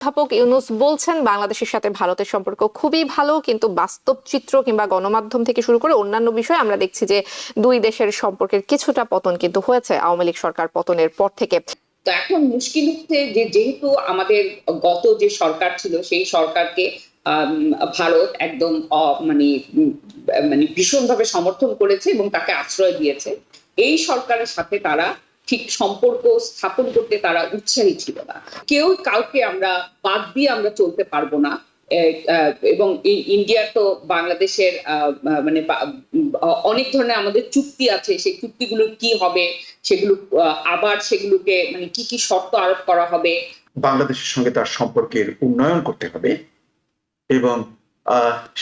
অধ্যাপক ইউনূস বলছেন বাংলাদেশের সাথে ভারতের সম্পর্ক খুবই ভালো, কিন্তু বাস্তব চিত্র কিংবা গণমাধ্যম থেকে শুরু করে অন্যান্য বিষয়ে আমরা দেখছি যে দুই দেশের সম্পর্কের কিছুটা পতন কিন্তু হয়েছে আওয়ামী লীগ সরকার পতনের পর থেকে। তো এখন মুশকিল হচ্ছে যে যেহেতু আমাদের গত যে সরকার ছিল সেই সরকারকে ভারত একদম মানে মানে ভীষণভাবে সমর্থন করেছে এবং তাকে আশ্রয় দিয়েছে। এই সরকারের সাথে তারা ঠিক সম্পর্ক স্থাপন করতে তারা উৎসাহী ছিল না। কেউ কাউকে আমরা বাদ দিয়ে আমরা চলতে পারবো না। এবং ইন্ডিয়ার তো বাংলাদেশের মানে অনেক ধরনের আমাদের চুক্তি আছে, সেই চুক্তিগুলো কি হবে, সেগুলো আবার সেগুলোকে মানে কি কি শর্ত আরোপ করা হবে। বাংলাদেশের সঙ্গে তার সম্পর্কের উন্নয়ন করতে হবে এবং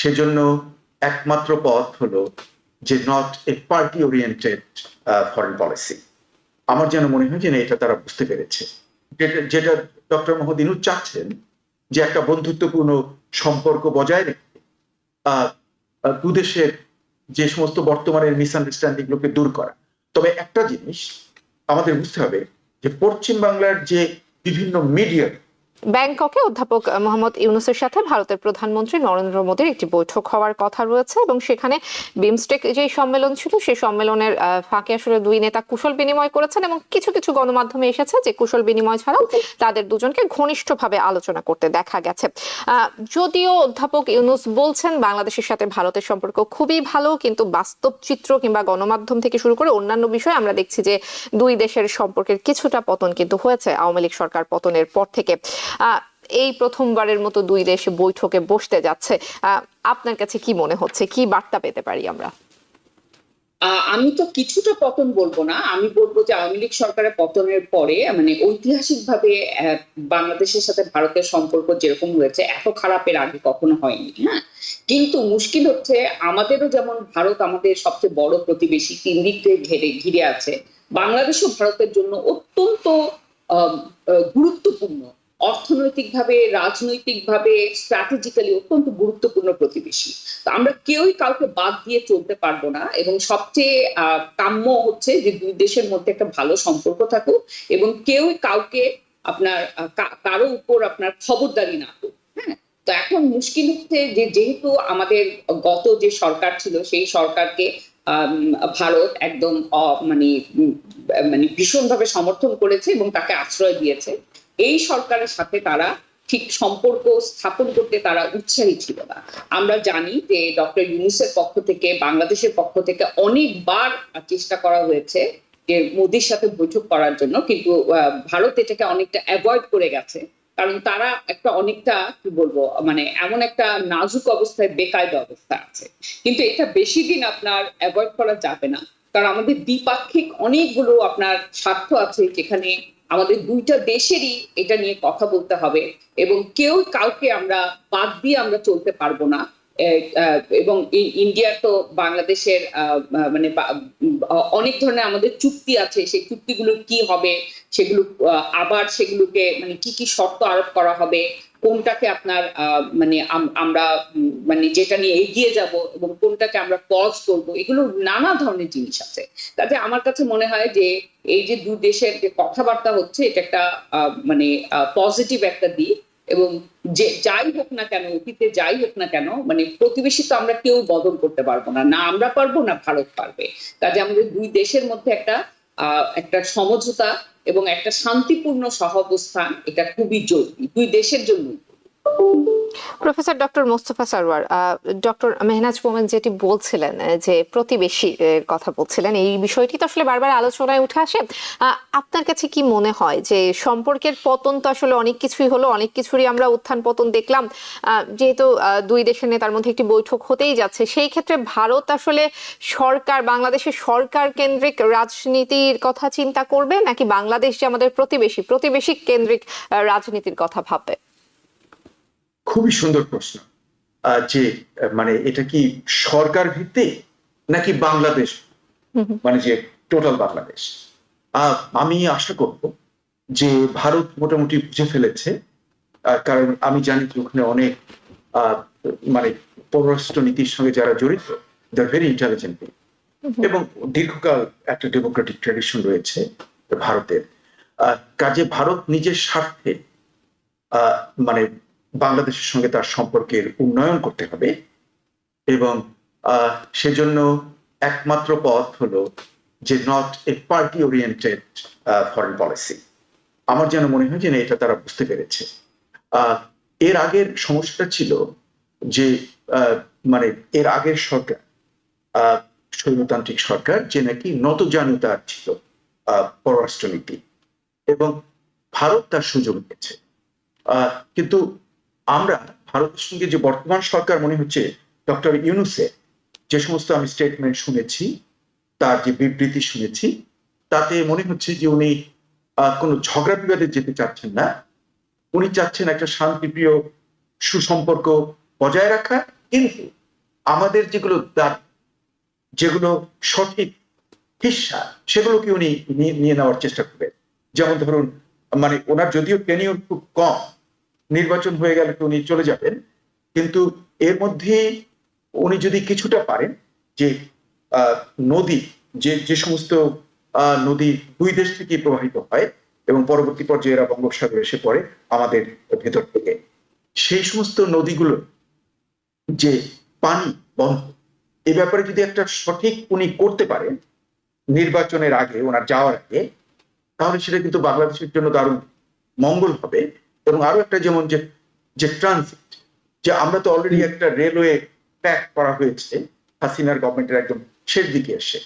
সেজন্য একমাত্র পথ হলো যে not a party oriented foreign policy. আমার যেন মনে হয় যে এটা তারা বুঝতে পেরেছে, যেটা ডক্টর মোহাম্মদ ইউনূস চাচ্ছেন যে একটা বন্ধুত্বপূর্ণ সম্পর্ক বজায় রেখে দুদেশের যে সমস্ত বর্তমানের মিসআন্ডারস্ট্যান্ডিং গুলোকে দূর করা। তবে একটা জিনিস আমাদের বুঝতে হবে যে পশ্চিম বাংলার যে বিভিন্ন মিডিয়া, ব্যাংককে অধ্যাপক মোহাম্মদ ইউনূসের সাথে ভারতের প্রধানমন্ত্রী নরেন্দ্র মোদীর একটি বৈঠক হওয়ার কথা রয়েছে এবং সেখানে বিমস্টেক যে সম্মেলন ছিল সেই সম্মেলনের ফাঁকে আসলে দুই নেতা কুশল বিনিময় করেছেন এবং কিছু কিছু গণমাধ্যমে এসেছে যে কুশল বিনিময় ছাড়াও তাদের দুজনকে ঘনিষ্ঠভাবে আলোচনা করতে দেখা গেছে। যদিও অধ্যাপক ইউনূস বলছেন বাংলাদেশের সাথে ভারতের সম্পর্ক খুবই ভালো, কিন্তু বাস্তব চিত্র কিংবা গণমাধ্যম থেকে শুরু করে অন্যান্য বিষয়ে আমরা দেখছি যে দুই দেশের সম্পর্কের কিছুটা পতন কিন্তু হয়েছে আওয়ামী লীগ সরকার পতনের পর থেকে। এই প্রথমবারের মতো দুই দেশ বৈঠকে বসতে যাচ্ছে। আপনার কাছে কি মনে হচ্ছে, কি বার্তা পেতে পারি আমরা? আমি তো কিছুটা পতন বলবো না, আমি বলবো যে আওয়ামী লীগ সরকারের পতনের পরে মানে ঐতিহাসিকভাবে বাংলাদেশের সাথে ভারতের সম্পর্ক যেরকম হয়েছে এত খারাপের আগে কখনো হয়নি। হ্যাঁ, কিন্তু মুশকিল হচ্ছে আমাদেরও যেমন ভারত আমাদের সবচেয়ে বড় প্রতিবেশী, তিন দিক দিয়ে ঘিরে আছে। বাংলাদেশও ভারতের জন্য অত্যন্ত গুরুত্বপূর্ণ, অর্থনৈতিকভাবে, রাজনৈতিকভাবে, স্ট্র্যাটেজিক্যালি অত্যন্ত গুরুত্বপূর্ণ প্রতিবেশী। তো আমরা কেউই কাউকে বাদ দিয়ে চলতে পারবো না এবং সবচেয়ে কাম্য হচ্ছে যে দুই দেশের মধ্যে একটা ভালো সম্পর্ক থাকুক এবং কেউই কাউকে আপনার কারো উপর আপনার খবরদারি না করুক। হ্যাঁ, তো এখন মুশকিল হচ্ছে যে যেহেতু আমাদের গত যে সরকার ছিল সেই সরকারকে ভারত একদম মানে মানে ভীষণভাবে সমর্থন করেছে এবং তাকে আশ্রয় দিয়েছে। এই সরকারের সাথে তারা ঠিক সম্পর্ক স্থাপন করতে তারা উৎসাহী ছিল না। আমরা জানি যে ডক্টর ইউনূসের পক্ষ থেকে, বাংলাদেশের পক্ষ থেকে অনেকবার চেষ্টা করা হয়েছে যে মোদির সাথে বৈঠক করার জন্য, কিন্তু ভারত এটাকে অনেকটা অ্যাভয়েড করে গেছে। কারণ তারা একটা অনেকটা কি বলবো মানে এমন একটা নাজুক অবস্থায়, বেকায়দা অবস্থা আছে। কিন্তু এটা বেশি দিন আপনার অ্যাভয়েড করা যাবে না, কারণ আমাদের দ্বিপাক্ষিক অনেকগুলো আপনার স্বার্থ আছে যেখানে আমাদের দুইটা দেশেরই এটা নিয়ে কথা বলতে হবে এবং কেউ কাউকে আমরা বাদ দিয়ে আমরা চলতে পারবো না। এবং ইন্ডিয়ার তো বাংলাদেশের মানে অনেক ধরনের আমাদের চুক্তি আছে, সেই চুক্তিগুলো কি হবে, সেগুলো আবার সেগুলোকে মানে কি কি শর্ত আরোপ করা হবে, কোনটাকে আপনার মানে আমরা মানে যেটা নিয়ে এগিয়ে যাব এবং কোনটাকে আমরা পজ করবো, এগুলো নানা ধরনের জিনিস আছে। কাজে আমার কাছে মনে হয় যে এই যে দুই দেশের যে কথাবার্তা হচ্ছে এটা একটা মানে পজিটিভ একটা দিক। এবং যে যাই হোক না কেন, অতীতে যাই হোক না কেন, মানে প্রতিবেশী তো আমরা কেউ বদল করতে পারবো না, না আমরা পারবো না ভারত পারবে। কাজে আমাদের দুই দেশের মধ্যে একটা সমঝোতা এবং একটা শান্তিপূর্ণ সহাবস্থান এটা খুবই জরুরি দুই দেশের জন্য। Professor doctor Mostafa Sarwar, doctor Mehnaz Momen যেটি বলছিলেন যে প্রতিবেশী কথা বলছিলেন, এই বিষয়টি তো আসলে বারবার আলোচনায় উঠে আসে। আপনার কাছে কি মনে হয় যে সম্পর্কের পতন তো আসলে অনেক কিছুই হলো, অনেক কিছুরই আমরা উত্থান পতন দেখলাম, যেহেতু দুই দেশের নেতার মধ্যে একটি বৈঠক হতেই যাচ্ছে, সেই ক্ষেত্রে ভারত আসলে সরকার, বাংলাদেশের সরকার কেন্দ্রিক রাজনীতির কথা চিন্তা করবে নাকি বাংলাদেশ যে আমাদের প্রতিবেশী কেন্দ্রিক রাজনীতির কথা ভাববে? খুবই সুন্দর প্রশ্ন। যে মানে এটা কি সরকার ভিত্তিক নাকি বাংলাদেশ, মানে যে টোটাল বাংলাদেশ? আমি আশা করব যে ভারত মোটামুটি বুঝে ফেলেছে, কারণ আমি জানি যে ওখানে অনেক মানে পররাষ্ট্র নীতির সঙ্গে যারা জড়িত, দে আর ভেরি ইন্টেলিজেন্ট এবং দীর্ঘকাল একটা ডেমোক্রেটিক ট্র্যাডিশন রয়েছে ভারতের। কাজে ভারত নিজের স্বার্থে মানে বাংলাদেশের সঙ্গে তার সম্পর্কের উন্নয়ন করতে হবে এবং সেজন্য একমাত্র পথ হলো যে not a party oriented foreign policy. আমার যেন মনে হয় যে এটা তারা বুঝতে পেরেছে। এর আগের সমস্যাটা ছিল যে মানে এর আগের সরকার স্বৈরতান্ত্রিক সরকার যে নাকি নতজানুতার ছিল পররাষ্ট্রনীতি এবং ভারত তার সুযোগ নিয়েছে। কিন্তু আমরা ভারতের সঙ্গে যে বর্তমান সরকার মনে হচ্ছে ডক্টর ইউনূসের যে সমস্ত আমি স্টেটমেন্ট শুনেছি, তার যে বিবৃতি শুনেছি, তাতে মনে হচ্ছে যে উনি কোনো ঝগড়া বিবাদে যেতে চাচ্ছেন না। উনি চাচ্ছেন একটা শান্তিপ্রিয় সুসম্পর্ক বজায় রাখা, কিন্তু আমাদের যেগুলো দাবি, যেগুলো সঠিক হিস্সা, সেগুলোকে উনি নিয়ে নেওয়ার চেষ্টা করবেন। যেমন ধরুন, মানে ওনার যদিও টেনিউর খুব কম, নির্বাচন হয়ে গেলে তো উনি চলে যাবেন, কিন্তু এর মধ্যে উনি যদি কিছুটা পারেন যে নদী, যে সমস্ত নদী দুই দেশ থেকে প্রবাহিত হয় এবং পরবর্তী পর্যায়ে এরা বঙ্গোপসাগরে এসে পড়ে আমাদের ভেতর থেকে, সেই সমস্ত নদীগুলো যে পানি বন্ধ, এ ব্যাপারে যদি একটা সঠিক উনি করতে পারেন নির্বাচনের আগে, ওনার যাওয়ার আগে, তাহলে সেটা কিন্তু বাংলাদেশের জন্য দারুণ মঙ্গল হবে। এবং আরো একটা, যেমন যে ট্রানজিট, যে আমরা তো অলরেডি একটা রেলওয়ে প্যাক করা হয়েছে হাসিনার গভর্নমেন্টের একদম শেষ দিকে এসে,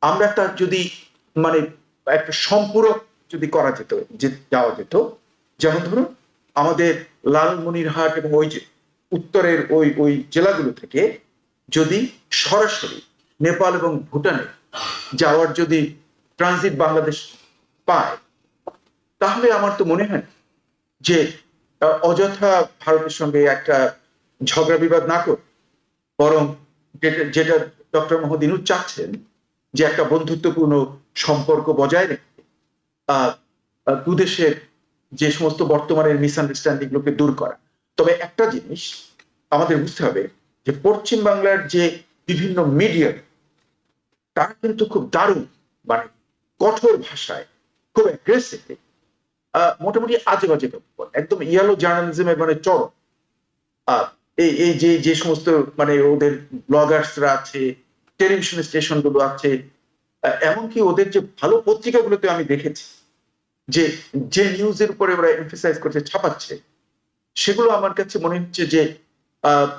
আমরা তার যদি মানে একটা সম্পূরক যদি করা যেত, যে যাওয়া যেত, যেমন ধরুন আমাদের লালমনিরহাট এবং ওই যে উত্তরের ওই জেলাগুলো থেকে যদি সরাসরি নেপাল এবং ভুটানে যাওয়ার যদি ট্রানজিট বাংলাদেশ পায়, তাহলে আমার তো মনে হয় যে অযথা ভারতের সঙ্গে একটা ঝগড়া বিবাদ না করে, বরং যেটা ডক্টর মোহাম্মদ ইউনূস চাচ্ছেন যে একটা বন্ধুত্বপূর্ণ সম্পর্ক বজায় রেখে দুদেশের যে সমস্ত বর্তমানের মিসআন্ডারস্ট্যান্ডিং গুলোকে দূর করা। তবে একটা জিনিস আমাদের বুঝতে হবে যে পশ্চিম বাংলার যে বিভিন্ন মিডিয়া, তারা কিন্তু খুব দারুণ, মানে কঠোর ভাষায়, খুব অ্যাগ্রেসিভলি, মোটামুটি আজে বাজে একদম ইয়েলো জার্নালিজমের মানে চরম, এই যে সমস্ত মানে ওদের ব্লগার্সরা আছে, টেলিভিশন স্টেশন গুলো আছে, এমনকি ওদের যে ভালো পত্রিকাগুলোতে আমি দেখেছি যে নিউজের উপরে ওরা এমফাসাইজ করছে, ছাপাচ্ছে, সেগুলো আমার কাছে মনে হচ্ছে যে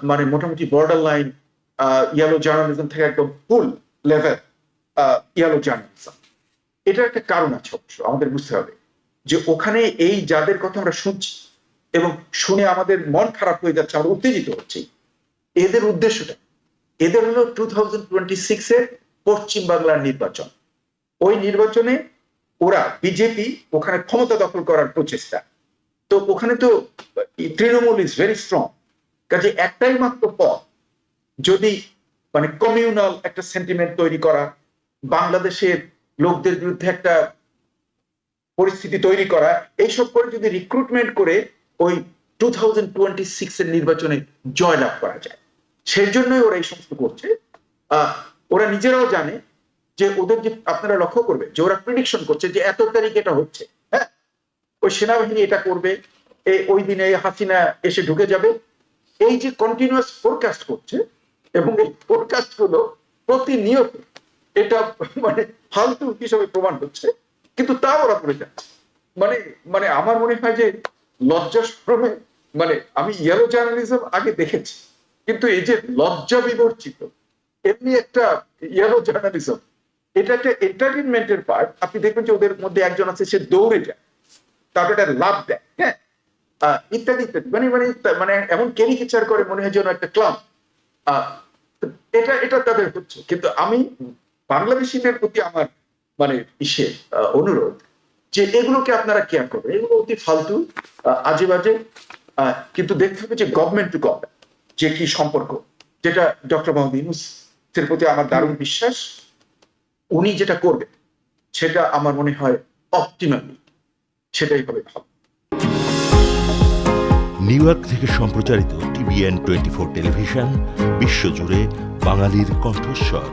মানে মোটামুটি বর্ডার লাইন ইয়েলো জার্নালিজম থেকে একদম ফুল লেভেল ইয়েলো জার্নালিজম। এটার একটা কারণ আছে অবশ্য, আমাদের বুঝতে হবে যে ওখানে এই যাদের কথা আমরা শুনছি এবং শুনে আমাদের মন খারাপ হয়ে যাচ্ছে, আমরা উত্তেজিত হচ্ছি, এদের উদ্দেশ্যটা, এদের হলো 2026 এর পশ্চিম বাংলার নির্বাচন। ওই নির্বাচনে ওরা বিজেপি ওখানে ক্ষমতা দখল করার প্রচেষ্টা, তো ওখানে তো তৃণমূল ইজ ভেরি স্ট্রং। কাজে একটাই মাত্র পথ, যদি মানে কমিউনাল একটা সেন্টিমেন্ট তৈরি করা, বাংলাদেশের লোকদের বিরুদ্ধে একটা পরিস্থিতি তৈরি করা, এইসব করে যদি রিক্রুটমেন্ট করে ওই 2026 এর নির্বাচনে জয়লাভ করা যায়, সেই জন্যই ওরা এই সমস্ত করছে। ওরা নিজেরাও জানে যে ওদের যে, আপনারা লক্ষ্য করবে যে ওরা প্রেডিকশন করছে যে এত তারিখ এটা হচ্ছে, হ্যাঁ, ওই সেনাবাহিনী এটা করবে, ওই দিনে হাসিনা এসে ঢুকে যাবে, এই যে কন্টিনিউয়াস ফোরকাস্ট করছে, এবং এই ফোরকাস্ট গুলো প্রতিনিয়ত এটা মানে ফালতু হিসাবে প্রমাণ হচ্ছে, কিন্তু তা ওরা করে যাচ্ছে। মানে আমার মনে হয় যে লজ্জা শরমে, মানে আমি ইয়েলো জার্নালিজম আগে দেখেছি, কিন্তু এই যে লজ্জা বিবর্জিত এমনি একটা ইয়েলো জার্নালিজম, এটা একটা এন্টারটেনমেন্টের পার্ট। আপনি দেখবেন যে ওদের মধ্যে একজন আছে, সে দৌড়ে যায়, তারপর একটা লাভ দেয়, হ্যাঁ, ইত্যাদি ইত্যাদি, মানে এমন ক্যারিকেচার করে মনে হয় যেন একটা ক্লাব। এটা তাদের হচ্ছে। কিন্তু আমি বাংলাদেশিদের প্রতি আমার মানে অনুরোধ যে এগুলোকে আপনারা কেয়ার করবেন, এগুলো অতি ফালতু, আজে বাজে, কিন্তু দেখতে হবে যে গভর্নমেন্ট টু গভর্নমেন্ট যে কি সম্পর্ক, যেটা ডক্টর মোহাম্মদ ইউনূসের প্রতি আমার দারুণ বিশ্বাস, উনি যেটা করবেন সেটা আমার মনে হয় অপটিমালি সেটাই হবে ভালো। নিউ ইয়র্ক থেকে সম্প্রচারিত TVN 24 টেলিভিশন, বিশ্বজুড়ে বাঙালির কণ্ঠস্বর।